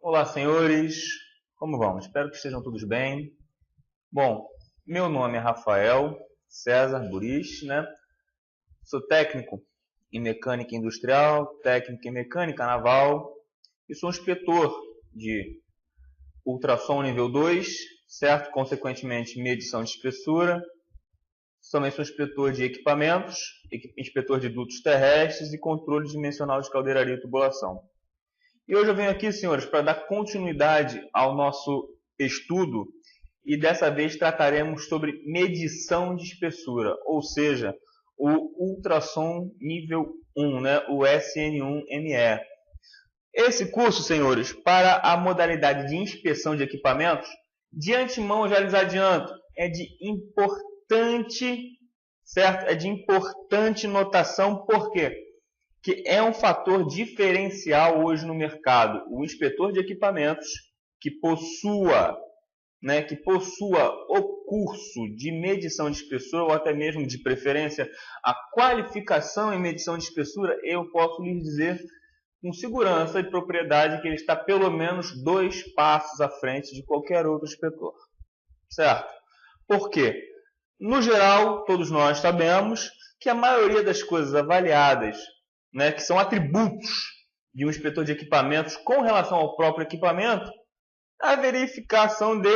Olá, senhores. Como vão? Espero que estejam todos bem. Bom, meu nome é Rafael César Buris, né? Sou técnico em mecânica industrial, técnico em mecânica naval e sou inspetor de ultrassom nível 2, certo? Consequentemente, medição de espessura. Também sou inspetor de equipamentos, inspetor de dutos terrestres e controle dimensional de caldeiraria e tubulação. E hoje eu venho aqui, senhores, para dar continuidade ao nosso estudo e dessa vez trataremos sobre medição de espessura, ou seja, o ultrassom nível 1, né? O SN1ME. Esse curso, senhores, para a modalidade de inspeção de equipamentos, de antemão eu já lhes adianto, é de importante, certo? É de importante notação, por quê? Que é um fator diferencial hoje no mercado. O inspetor de equipamentos que possua o curso de medição de espessura, ou até mesmo de preferência a qualificação em medição de espessura, eu posso lhes dizer com segurança e propriedade que ele está pelo menos 2 passos à frente de qualquer outro inspetor. Certo? Por quê? No geral, todos nós sabemos que a maioria das coisas avaliadas, né, que são atributos de um inspetor de equipamentos com relação ao próprio equipamento, a verificação de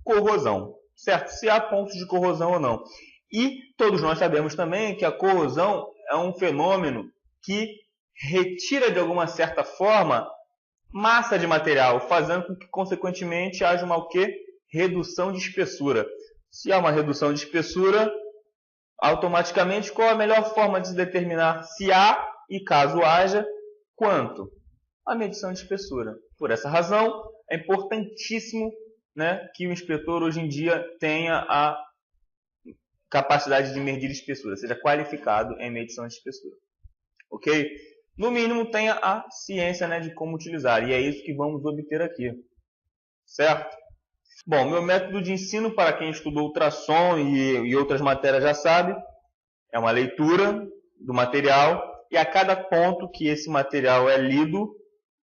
corrosão, certo? Se há pontos de corrosão ou não. E todos nós sabemos também que a corrosão é um fenômeno que retira de alguma certa forma massa de material, fazendo com que consequentemente haja uma redução de espessura. Se há uma redução de espessura, automaticamente qual a melhor forma de se determinar se há e caso haja, quanto? A medição de espessura. Por essa razão, é importantíssimo, né, que o inspetor hoje em dia tenha a capacidade de medir espessura, seja qualificado em medição de espessura. Ok? No mínimo, tenha a ciência, né, de como utilizar. E é isso que vamos obter aqui. Certo? Bom, meu método de ensino, para quem estudou ultrassom e outras matérias já sabe, é uma leitura do material. E a cada ponto que esse material é lido,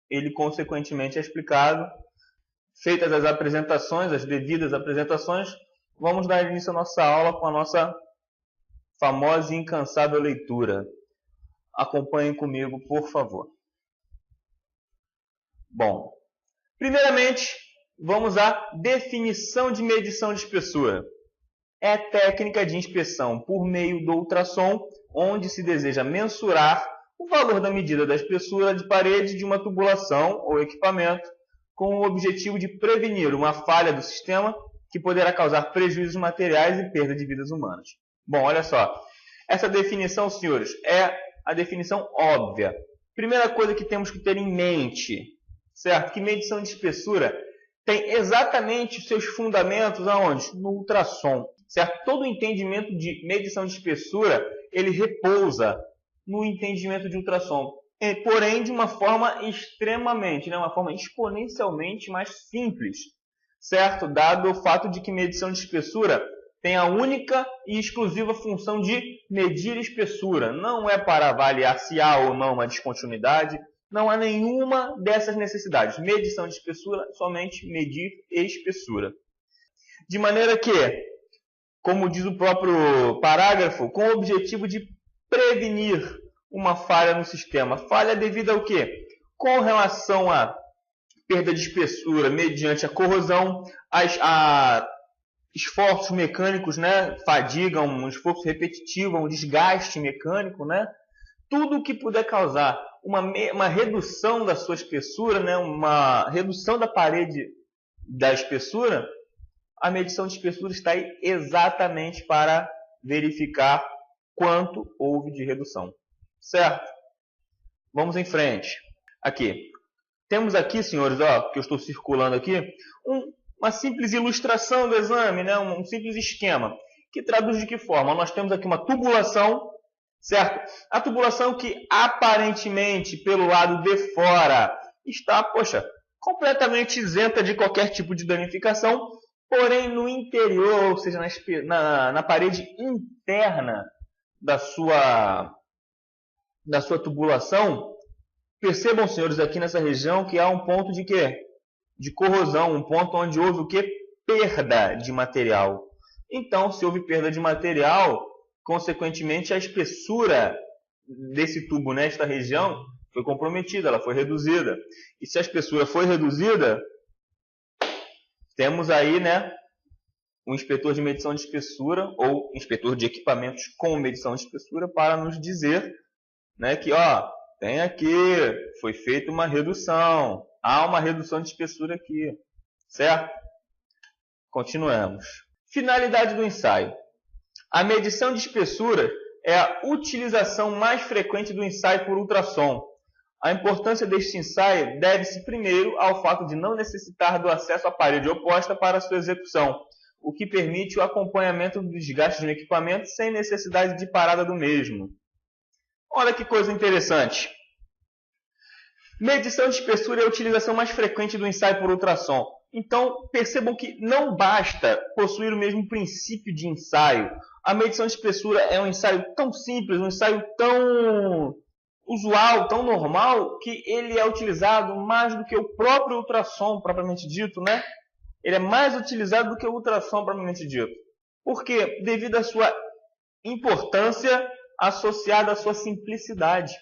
ele consequentemente é explicado. Feitas as apresentações, as devidas apresentações, vamos dar início à nossa aula com a nossa famosa e incansável leitura. Acompanhem comigo, por favor. Bom, primeiramente, vamos à definição de medição de espessura. É técnica de inspeção por meio do ultrassom, onde se deseja mensurar o valor da medida da espessura de parede de uma tubulação ou equipamento, com o objetivo de prevenir uma falha do sistema que poderá causar prejuízos materiais e perda de vidas humanas. Bom, olha só. Essa definição, senhores, é a definição óbvia. Primeira coisa que temos que ter em mente, certo? Que medição de espessura tem exatamente os seus fundamentos aonde? No ultrassom. Certo? Todo o entendimento de medição de espessura, ele repousa no entendimento de ultrassom. Porém, de uma forma extremamente, né, uma forma exponencialmente mais simples. Certo? Dado o fato de que medição de espessura tem a única e exclusiva função de medir espessura. Não é para avaliar se há ou não uma descontinuidade. Não há nenhuma dessas necessidades. Medição de espessura, somente medir espessura. De maneira que, como diz o próprio parágrafo, com o objetivo de prevenir uma falha no sistema. Falha devido ao quê? Com relação à perda de espessura mediante a corrosão, a esforços mecânicos, né? Fadiga, um esforço repetitivo, um desgaste mecânico, né? Tudo o que puder causar uma redução da sua espessura, né? Uma redução da parede da espessura, a medição de espessura está aí exatamente para verificar quanto houve de redução. Certo? Vamos em frente. Aqui. Temos aqui, senhores, ó, que eu estou circulando aqui, uma simples ilustração do exame, né? Um simples esquema, que traduz de que forma? Nós temos aqui uma tubulação, certo? A tubulação que aparentemente, pelo lado de fora, está, completamente isenta de qualquer tipo de danificação, porém no interior, ou seja, na parede interna da sua tubulação, percebam, senhores, aqui nessa região que há um ponto de quê? de corrosão, um ponto onde houve o quê? Perda de material. Então, se houve perda de material, consequentemente a espessura desse tubo nesta região foi comprometida, ela foi reduzida. E se a espessura foi reduzida, temos aí, né, um inspetor de medição de espessura ou inspetor de equipamentos com medição de espessura para nos dizer, né, que tem aqui, foi feita uma redução, há uma redução de espessura aqui, certo? Continuamos. Finalidade do ensaio. A medição de espessura é a utilização mais frequente do ensaio por ultrassom. A importância deste ensaio deve-se primeiro ao fato de não necessitar do acesso à parede oposta para sua execução, o que permite o acompanhamento do desgaste no equipamento sem necessidade de parada do mesmo. Olha que coisa interessante. Medição de espessura é a utilização mais frequente do ensaio por ultrassom. Então, percebam que não basta possuir o mesmo princípio de ensaio. A medição de espessura é um ensaio tão simples, um ensaio tão usual, tão normal, que ele é utilizado mais do que o próprio ultrassom propriamente dito, né? Ele é mais utilizado do que o ultrassom propriamente dito. Por quê? Devido à sua importância associada à sua simplicidade.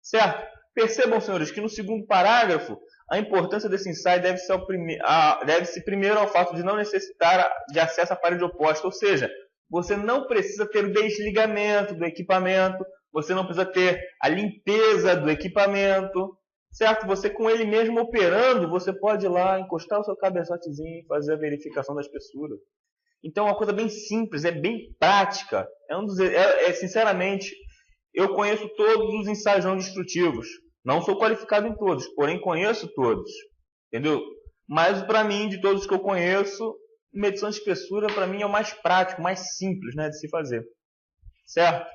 Certo? Percebam, senhores, que no segundo parágrafo, a importância desse ensaio deve-se primeiro ao fato de não necessitar de acesso à parede oposta. Ou seja, você não precisa ter o desligamento do equipamento, você não precisa ter a limpeza do equipamento, certo? Você com ele mesmo operando, você pode ir lá, encostar o seu cabeçotezinho e fazer a verificação da espessura. Então é uma coisa bem simples, é bem prática. Sinceramente, eu conheço todos os ensaios não destrutivos. Não sou qualificado em todos, porém conheço todos. Entendeu? Mas para mim, de todos que eu conheço, medição de espessura para mim é o mais prático, mais simples, né, de se fazer. Certo?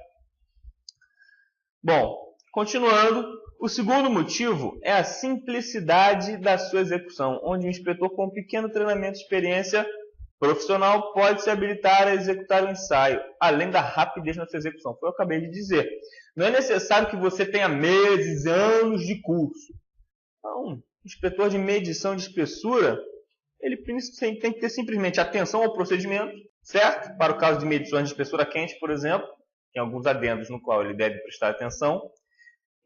Bom, continuando, o segundo motivo é a simplicidade da sua execução, onde o inspetor com um pequeno treinamento de experiência profissional pode se habilitar a executar o ensaio, além da rapidez na sua execução. Foi o que eu acabei de dizer. Não é necessário que você tenha meses, anos de curso. Não, o inspetor de medição de espessura, ele tem que ter simplesmente atenção ao procedimento, certo? Para o caso de medições de espessura quente, por exemplo, tem alguns adendos no qual ele deve prestar atenção.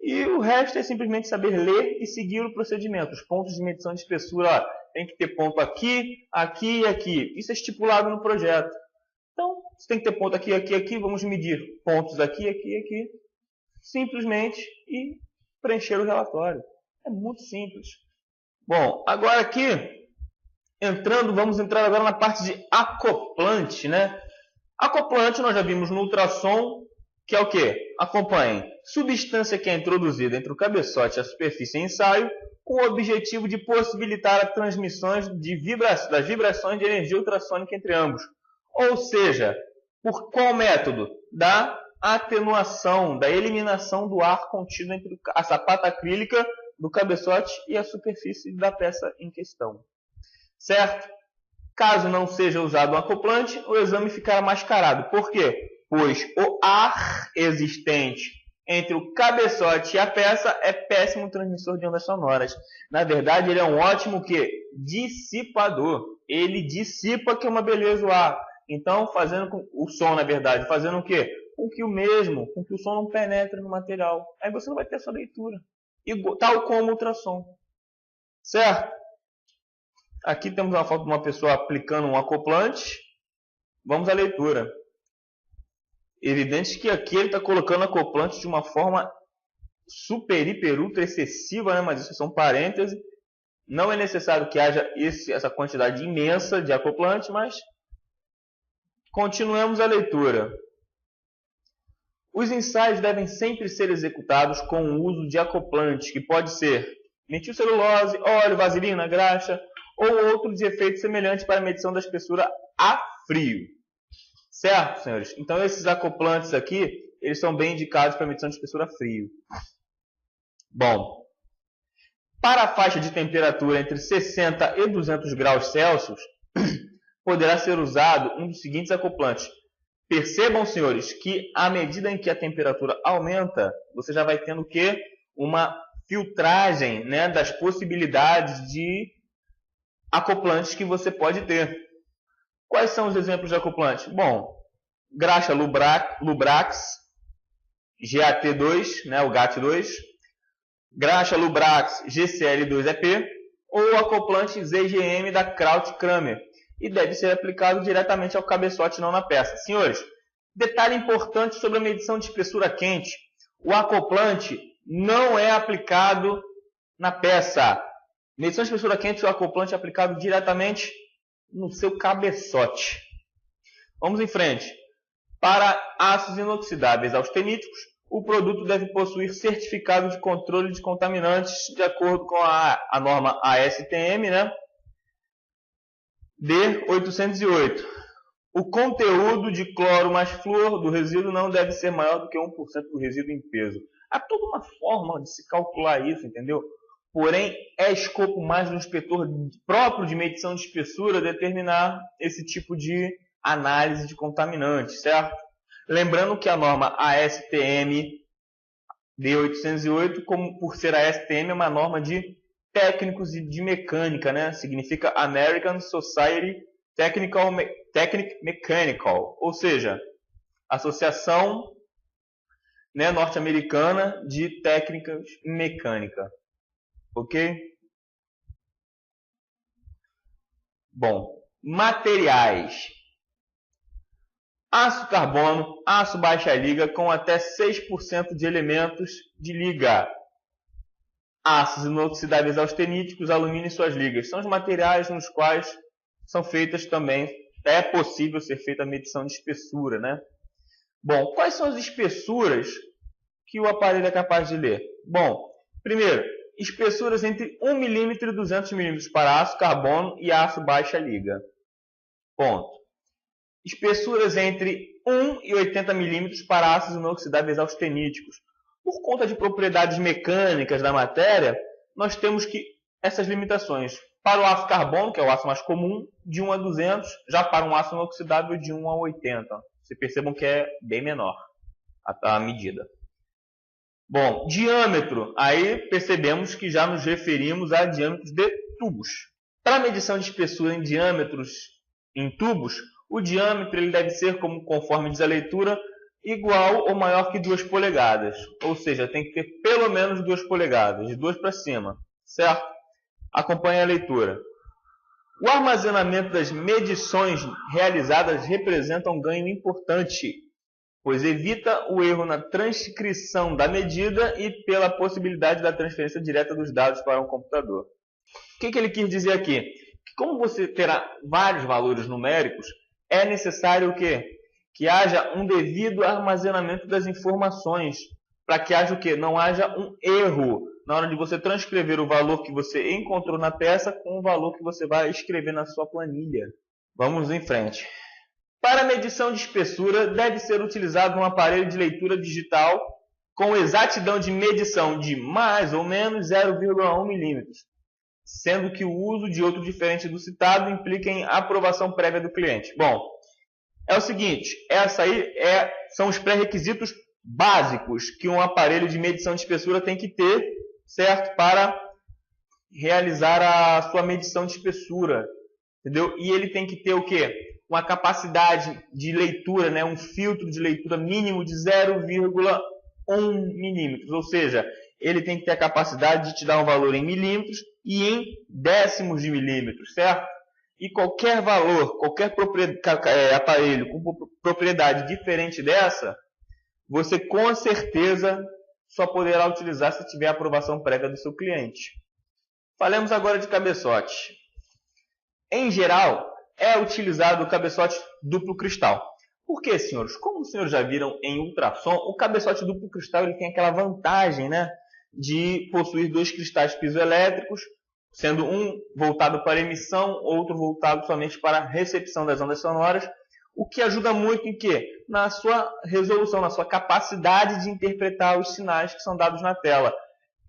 E o resto é simplesmente saber ler e seguir o procedimento. Os pontos de medição de espessura, tem que ter ponto aqui, aqui e aqui. Isso é estipulado no projeto. Então, você tem que ter ponto aqui, aqui, aqui. Vamos medir pontos aqui, aqui, aqui. Simplesmente e preencher o relatório. É muito simples. Bom, agora aqui, vamos entrar agora na parte de acoplante, né? Acoplante nós já vimos no ultrassom, que é o quê? Acompanhem. Substância que é introduzida entre o cabeçote e a superfície em ensaio, com o objetivo de possibilitar as transmissões das vibrações de energia ultrassônica entre ambos. Ou seja, por qual método? Da atenuação, da eliminação do ar contido entre a sapata acrílica do cabeçote e a superfície da peça em questão. Certo? Caso não seja usado um acoplante, o exame ficará mascarado. Por quê? Pois o ar existente entre o cabeçote e a peça é péssimo transmissor de ondas sonoras. Na verdade, ele é um ótimo dissipador. Ele dissipa, que é uma beleza, o ar. Então, fazendo com o som, na verdade, fazendo o quê? Com que o som não penetre no material. Aí você não vai ter essa leitura. Tal como o ultrassom. Certo? Aqui temos uma foto de uma pessoa aplicando um acoplante. Vamos à leitura. Evidente que aqui ele está colocando acoplante de uma forma super, hiper, ultra excessiva, né? Mas isso são parênteses. Não é necessário que haja essa quantidade imensa de acoplante, mas continuemos a leitura. Os ensaios devem sempre ser executados com o uso de acoplantes, que pode ser metilcelulose, óleo, vaselina, graxa ou outros efeitos semelhantes para a medição da espessura a frio. Certo, senhores? Então, esses acoplantes aqui, eles são bem indicados para medição de espessura a frio. Bom, para a faixa de temperatura entre 60 e 200 graus Celsius, poderá ser usado um dos seguintes acoplantes. Percebam, senhores, que à medida em que a temperatura aumenta, você já vai tendo o quê? Uma filtragem, né, das possibilidades de acoplantes que você pode ter. Quais são os exemplos de acoplante? Bom, graxa Lubrax GAT2, né, o GAT2, graxa Lubrax GCL2EP ou acoplante ZGM da Kraut-Kramer, e deve ser aplicado diretamente ao cabeçote, não na peça. Senhores, detalhe importante sobre a medição de espessura quente: o acoplante não é aplicado na peça. Medição de espessura quente, o acoplante é aplicado diretamente no seu cabeçote. Vamos em frente. Para ácidos inoxidáveis austeníticos, o produto deve possuir certificado de controle de contaminantes de acordo com a norma ASTM, né? D808. O conteúdo de cloro mais flúor do resíduo não deve ser maior do que 1% do resíduo em peso. Há toda uma forma de se calcular isso, entendeu? Porém, é escopo mais do inspetor próprio de medição de espessura determinar esse tipo de análise de contaminantes, certo? Lembrando que a norma ASTM D808, como por ser a ASTM, é uma norma de técnicos de mecânica, né? Significa American Society Technic Mechanical, ou seja, Associação, né, norte-americana de técnicas em mecânica. Ok? Bom, materiais: aço carbono, aço baixa liga com até 6% de elementos de liga, ácidos inoxidáveis austeníticos, alumínio e suas ligas. São os materiais nos quais são feitas também, é possível ser feita a medição de espessura, né? Bom, quais são as espessuras que o aparelho é capaz de ler? Bom, primeiro, espessuras entre 1 mm e 200 mm para aço carbono e aço baixa liga. Ponto. Espessuras entre 1 e 80 mm para aços inoxidáveis austeníticos. Por conta de propriedades mecânicas da matéria, nós temos que essas limitações. Para o aço carbono, que é o aço mais comum, de 1 a 200, já para um aço inoxidável de 1 a 80. Vocês percebam que é bem menor a medida. Bom, diâmetro. Aí percebemos que já nos referimos a diâmetros de tubos. Para a medição de espessura em diâmetros em tubos, o diâmetro ele deve ser, conforme diz a leitura, igual ou maior que 2 polegadas. Ou seja, tem que ter pelo menos 2 polegadas, de 2 para cima. Certo? Acompanhe a leitura. O armazenamento das medições realizadas representa um ganho importante, pois evita o erro na transcrição da medida e pela possibilidade da transferência direta dos dados para um computador. O que ele quis dizer aqui? Que como você terá vários valores numéricos, é necessário o quê? Que haja um devido armazenamento das informações, para que haja o quê? Não haja um erro na hora de você transcrever o valor que você encontrou na peça com o valor que você vai escrever na sua planilha. Vamos em frente. Para a medição de espessura, deve ser utilizado um aparelho de leitura digital com exatidão de medição de mais ou menos 0,1 mm, sendo que o uso de outro diferente do citado implica em aprovação prévia do cliente. Bom, é o seguinte, essa aí são os pré-requisitos básicos que um aparelho de medição de espessura tem que ter, certo? Para realizar a sua medição de espessura, entendeu? E ele tem que ter o quê? Uma capacidade de leitura, né? Um filtro de leitura mínimo de 0,1 milímetros, ou seja, ele tem que ter a capacidade de te dar um valor em milímetros e em décimos de milímetros, certo? E qualquer valor, qualquer aparelho com propriedade diferente dessa, você com certeza só poderá utilizar se tiver a aprovação prévia do seu cliente. Falemos agora de cabeçote. Em geral, é utilizado o cabeçote duplo cristal. Por quê, senhores? Como os senhores já viram em ultrassom, o cabeçote duplo cristal ele tem aquela vantagem, né, de possuir 2 cristais piezoelétricos, sendo um voltado para emissão, outro voltado somente para recepção das ondas sonoras, o que ajuda muito em quê? Na sua resolução, na sua capacidade de interpretar os sinais que são dados na tela.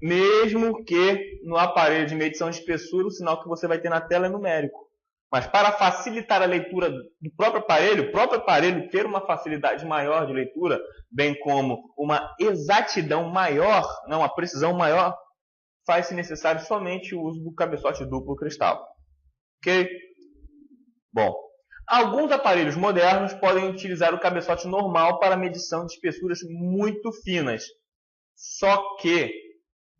Mesmo que no aparelho de medição de espessura, o sinal que você vai ter na tela é numérico. Mas para facilitar a leitura do próprio aparelho ter uma facilidade maior de leitura, bem como uma exatidão maior, uma precisão maior, faz-se necessário somente o uso do cabeçote duplo cristal. Ok? Bom, alguns aparelhos modernos podem utilizar o cabeçote normal para medição de espessuras muito finas. Só que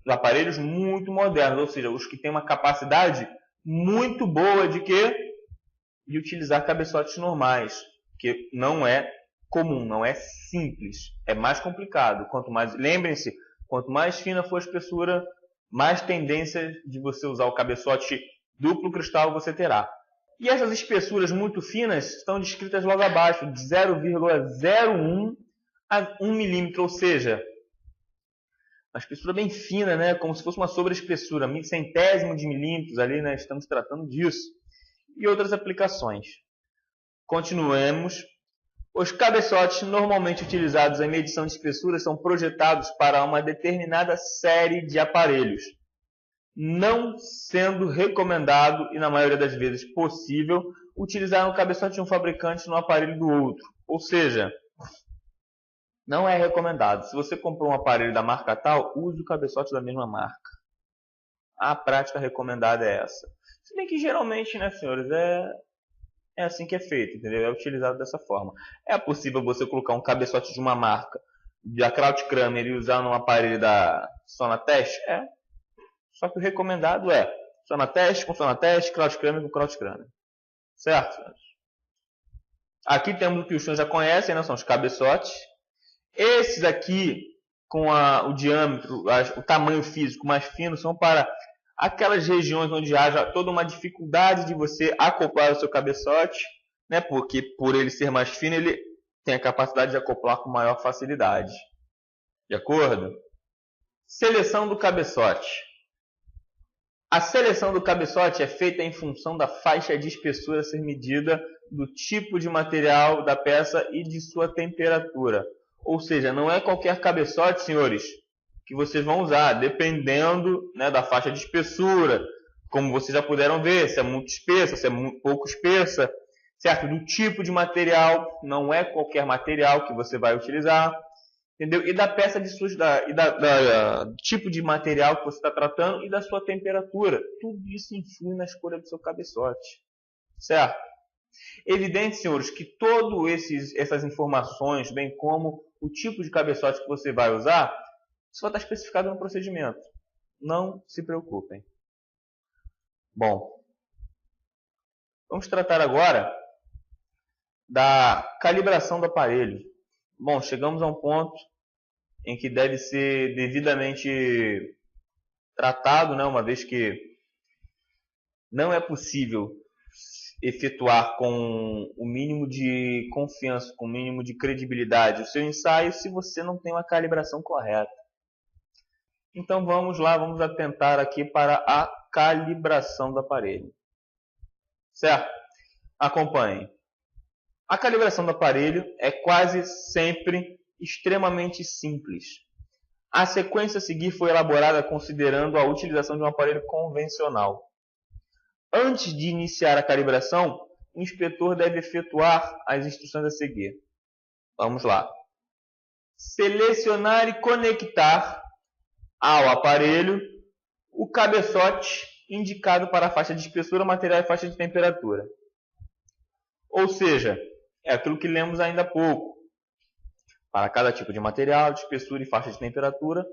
os aparelhos muito modernos, ou seja, os que têm uma capacidade muito boa de utilizar cabeçotes normais, que não é comum, não é simples, é mais complicado. Lembrem-se, quanto mais fina for a espessura, mais tendência de você usar o cabeçote duplo cristal você terá. E essas espessuras muito finas estão descritas logo abaixo, de 0,01 a 1 milímetro, ou seja, uma espessura bem fina, né? Como se fosse uma sobreespessura, centésimo de milímetros ali, né? Estamos tratando disso. E outras aplicações. Continuemos. Os cabeçotes normalmente utilizados em medição de espessuras são projetados para uma determinada série de aparelhos, não sendo recomendado, e na maioria das vezes possível, utilizar um cabeçote de um fabricante no aparelho do outro. Ou seja, não é recomendado. Se você comprou um aparelho da marca tal, use o cabeçote da mesma marca. A prática recomendada é essa. Se bem que geralmente, né, senhores, é assim que é feito, entendeu? É utilizado dessa forma. É possível você colocar um cabeçote de uma marca, da Kraut-Kramer, e usar num aparelho da Sonatest? É. Só que o recomendado é Sonatest com Sonatest, Kraut-Kramer com Kraut-Kramer. Certo? Aqui temos o que os senhores já conhecem, né? São os cabeçotes. Esses aqui, com o diâmetro, o tamanho físico mais fino, são para aquelas regiões onde haja toda uma dificuldade de você acoplar o seu cabeçote, né? Porque por ele ser mais fino, ele tem a capacidade de acoplar com maior facilidade. De acordo? Seleção do cabeçote. A seleção do cabeçote é feita em função da faixa de espessura a ser medida, do tipo de material da peça e de sua temperatura. Ou seja, não é qualquer cabeçote, senhores, que vocês vão usar, dependendo, né, da faixa de espessura, como vocês já puderam ver, se é muito espessa, se é muito pouco espessa, certo? Do tipo de material, não é qualquer material que você vai utilizar, entendeu? E da peça do tipo de material que você está tratando e da sua temperatura. Tudo isso influi na escolha do seu cabeçote, certo? Evidente, senhores, que todas essas informações, bem como o tipo de cabeçote que você vai usar, só está especificado no procedimento. Não se preocupem. Bom, vamos tratar agora da calibração do aparelho. Bom, chegamos a um ponto em que deve ser devidamente tratado, né, uma vez que não é possível efetuar com o mínimo de confiança, com o mínimo de credibilidade o seu ensaio se você não tem uma calibração correta. Então vamos lá, vamos atentar aqui para a calibração do aparelho. Certo? Acompanhem. A calibração do aparelho é quase sempre extremamente simples. A sequência a seguir foi elaborada considerando a utilização de um aparelho convencional. Antes de iniciar a calibração, o inspetor deve efetuar as instruções a seguir. Vamos lá. Selecionar e conectar ao aparelho o cabeçote indicado para a faixa de espessura, material e faixa de temperatura. Ou seja, é aquilo que lemos ainda há pouco. Para cada tipo de material, de espessura e faixa de temperatura,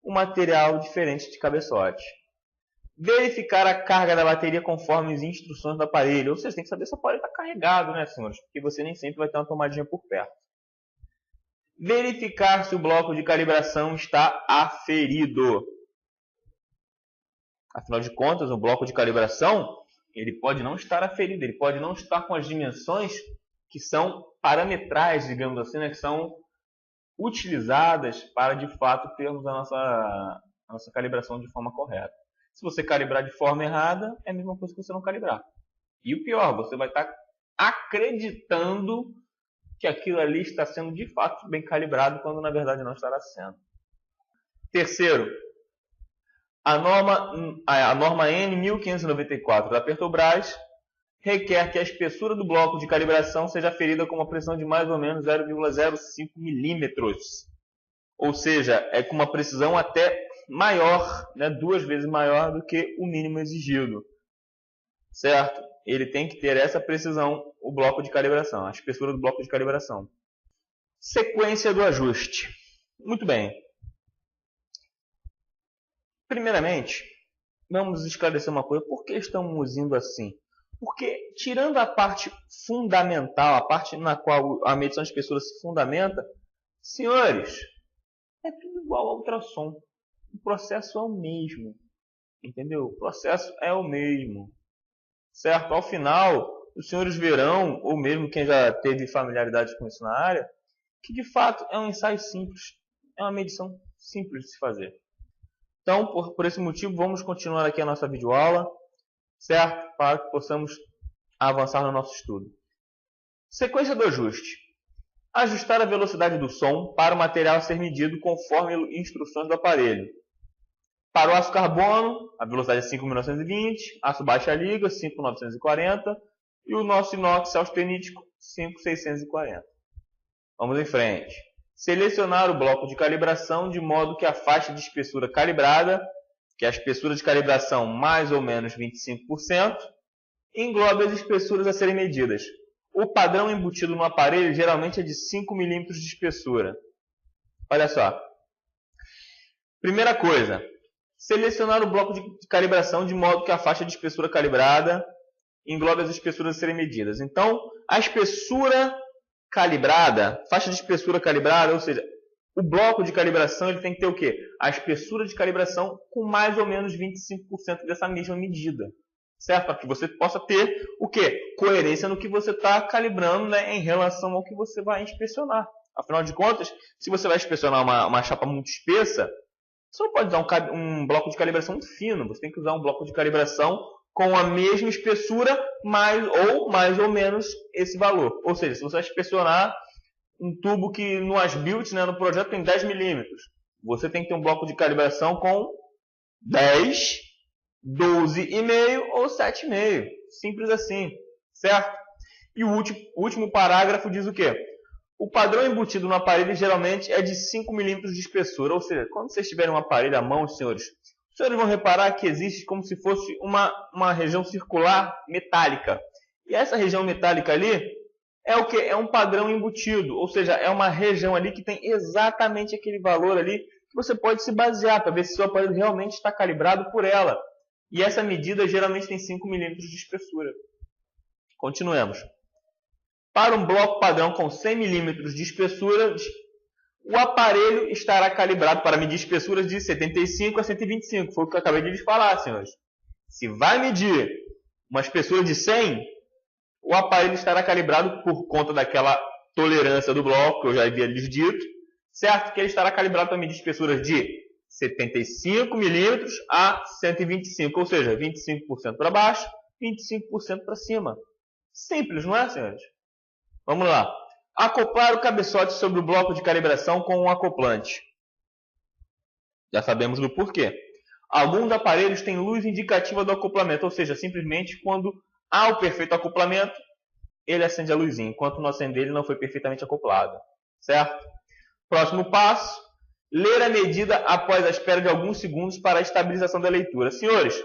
um material diferente de cabeçote. Verificar a carga da bateria conforme as instruções do aparelho. Ou seja, tem que saber se o aparelho está carregado, né, senhores? Porque você nem sempre vai ter uma tomadinha por perto. Verificar se o bloco de calibração está aferido. Afinal de contas, o bloco de calibração ele pode não estar aferido, ele pode não estar com as dimensões que são parametrais, digamos assim, né, que são utilizadas para, de fato, termos a nossa calibração de forma correta. Se você calibrar de forma errada, é a mesma coisa que você não calibrar. E o pior, você vai estar acreditando que aquilo ali está sendo de fato bem calibrado, quando na verdade não estará sendo. Terceiro, a norma N1594 da Petrobras requer que a espessura do bloco de calibração seja aferida com uma precisão de mais ou menos 0,05 milímetros. Ou seja, é com uma precisão até maior, né, 2 vezes maior do que o mínimo exigido. certo? Ele tem que ter essa precisão, o bloco de calibração, a espessura do bloco de calibração. Sequência do ajuste. Muito bem. Primeiramente, vamos esclarecer uma coisa. Por que estamos indo assim? Porque, tirando a parte fundamental, a parte na qual a medição de espessura se fundamenta, senhores, é tudo igual ao ultrassom. O processo é o mesmo. Entendeu? O processo é o mesmo. Certo? Ao final, os senhores verão, ou mesmo quem já teve familiaridade com isso na área, que de fato é um ensaio simples. É uma medição simples de se fazer. Então, por esse motivo, vamos continuar aqui a nossa videoaula, certo? Para que possamos avançar no nosso estudo. Sequência do ajuste. Ajustar a velocidade do som para o material ser medido conforme instruções do aparelho. Para o aço carbono, a velocidade é 5.920, aço baixa liga, 5.940 e o nosso inox austenítico, 5.640. Vamos em frente. Selecionar o bloco de calibração de modo que a faixa de espessura calibrada, que é a espessura de calibração mais ou menos 25%, englobe as espessuras a serem medidas. O padrão embutido no aparelho geralmente é de 5 mm de espessura. Olha só. Primeira coisa, selecionar o bloco de calibração de modo que a faixa de espessura calibrada englobe as espessuras a serem medidas. Então, a espessura calibrada, faixa de espessura calibrada, ou seja, o bloco de calibração ele tem que ter o quê? A espessura de calibração com mais ou menos 25% dessa mesma medida. Certo? Para que você possa ter o quê? Coerência no que você está calibrando, né, em relação ao que você vai inspecionar. Afinal de contas, se você vai inspecionar uma chapa muito espessa, você não pode usar um bloco de calibração muito fino. Você tem que usar um bloco de calibração com a mesma espessura, mais ou menos esse valor. Ou seja, se você vai inspecionar um tubo que no as-built, né, no projeto tem 10 mm, você tem que ter um bloco de calibração com 10, 12,5 ou 7,5. Simples assim, certo? E o último parágrafo diz o quê? O padrão embutido no aparelho geralmente é de 5 mm de espessura. Ou seja, quando vocês tiverem um aparelho à mão, senhores, os senhores vão reparar que existe como se fosse uma região circular metálica. E essa região metálica ali é o quê? É um padrão embutido. Ou seja, é uma região ali que tem exatamente aquele valor ali que você pode se basear para ver se o seu aparelho realmente está calibrado por ela. E essa medida geralmente tem 5 mm de espessura. Continuemos. Para um bloco padrão com 100 mm de espessura, o aparelho estará calibrado para medir espessuras de 75 a 125. Foi o que eu acabei de lhes falar, senhores. Se vai medir uma espessura de 100, o aparelho estará calibrado por conta daquela tolerância do bloco, que eu já havia lhes dito, certo? Que ele estará calibrado para medir espessuras de 75 mm a 125, ou seja, 25% para baixo, 25% para cima. Simples, não é, senhores? Vamos lá. Acoplar o cabeçote sobre o bloco de calibração com um acoplante. Já sabemos do porquê. Alguns aparelhos têm luz indicativa do acoplamento, ou seja, simplesmente quando há o perfeito acoplamento, ele acende a luzinha, enquanto não acender ele não foi perfeitamente acoplado. Certo? Próximo passo, ler a medida após a espera de alguns segundos para a estabilização da leitura. Senhores,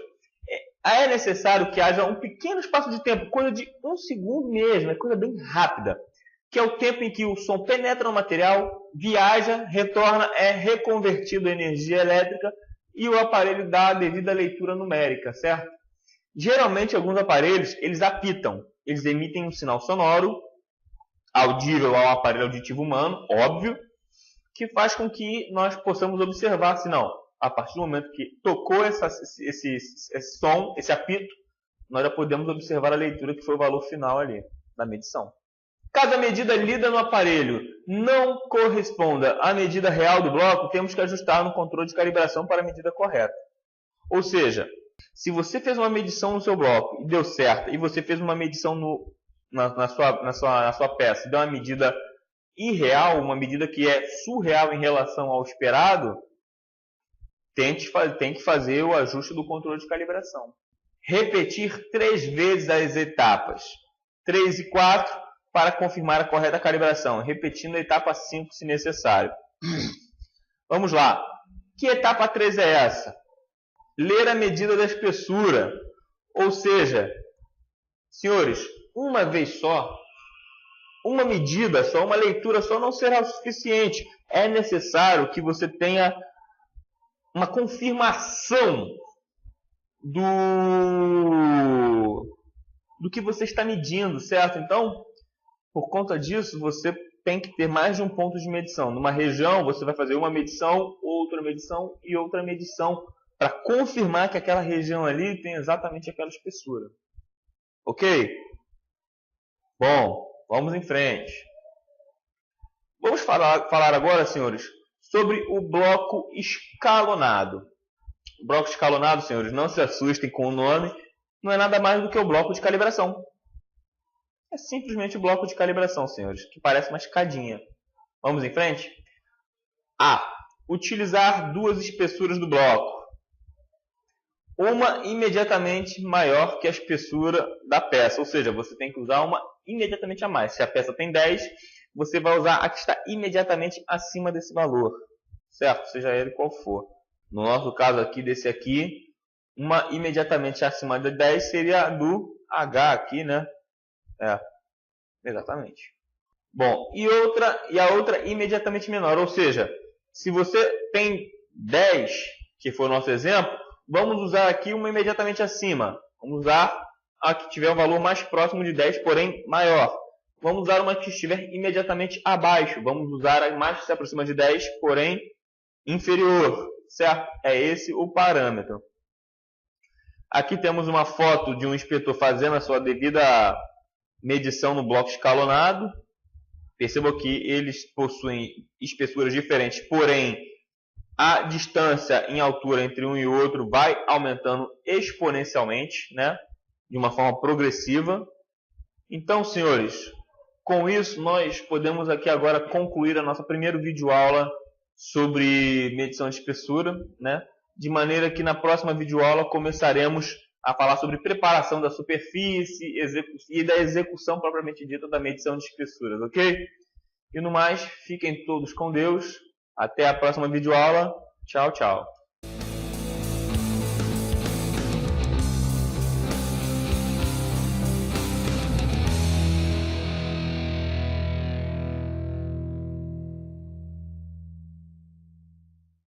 é necessário que haja um pequeno espaço de tempo, coisa de 1 segundo mesmo, é coisa bem rápida, que é o tempo em que o som penetra no material, viaja, retorna, é reconvertido em energia elétrica e o aparelho dá a devida leitura numérica, certo? Geralmente, alguns aparelhos, eles apitam, eles emitem um sinal sonoro, audível ao aparelho auditivo humano, óbvio, que faz com que nós possamos observar se não, a partir do momento que tocou esse som, esse apito, nós já podemos observar a leitura que foi o valor final ali da medição. Caso a medida lida no aparelho não corresponda à medida real do bloco, temos que ajustar no controle de calibração para a medida correta. Ou seja, se você fez uma medição no seu bloco e deu certo, e você fez uma medição na sua peça e deu uma medida irreal, uma medida que é surreal em relação ao esperado, tem que fazer o ajuste do controle de calibração. Repetir 3 vezes as etapas 3 e 4 para confirmar a correta calibração, repetindo a etapa 5 se necessário. Vamos lá. Que etapa 3 é essa? Ler a medida da espessura, ou seja, Senhores, uma vez só, uma medida só, uma leitura só não será o suficiente. É necessário que você tenha uma confirmação do que você está medindo, certo? Então, por conta disso, você tem que ter mais de um ponto de medição. Numa região, você vai fazer uma medição, outra medição e outra medição para confirmar que aquela região ali tem exatamente aquela espessura. Ok? Bom, vamos em frente. Vamos falar agora, senhores, sobre o bloco escalonado. O bloco escalonado, senhores, não se assustem com o nome, não é nada mais do que o bloco de calibração. É simplesmente o bloco de calibração, senhores, que parece uma escadinha. Vamos em frente? A. Utilizar duas espessuras do bloco. Uma imediatamente maior que a espessura da peça, ou seja, você tem que usar uma imediatamente a mais. Se a peça tem 10, você vai usar a que está imediatamente acima desse valor, certo? Seja ele qual for. No nosso caso aqui, desse aqui, uma imediatamente acima de 10 seria a do H aqui, né? Exatamente. Bom, e a outra imediatamente menor, ou seja, se você tem 10, que foi o nosso exemplo, vamos usar aqui uma imediatamente acima. Vamos usar a que tiver um valor mais próximo de 10, porém maior. Vamos usar uma que estiver imediatamente abaixo. Vamos usar a mais que se aproxima de 10, porém inferior. Certo? É esse o parâmetro. Aqui temos uma foto de um inspetor fazendo a sua devida medição no bloco escalonado. Percebam que eles possuem espessuras diferentes, porém a distância em altura entre um e outro vai aumentando exponencialmente, né? De uma forma progressiva. Então, senhores, com isso nós podemos aqui agora concluir a nossa primeira videoaula sobre medição de espessura, né? De maneira que na próxima videoaula começaremos a falar sobre preparação da superfície e da execução propriamente dita da medição de espessuras, ok? E no mais, fiquem todos com Deus. Até a próxima videoaula. Tchau, tchau.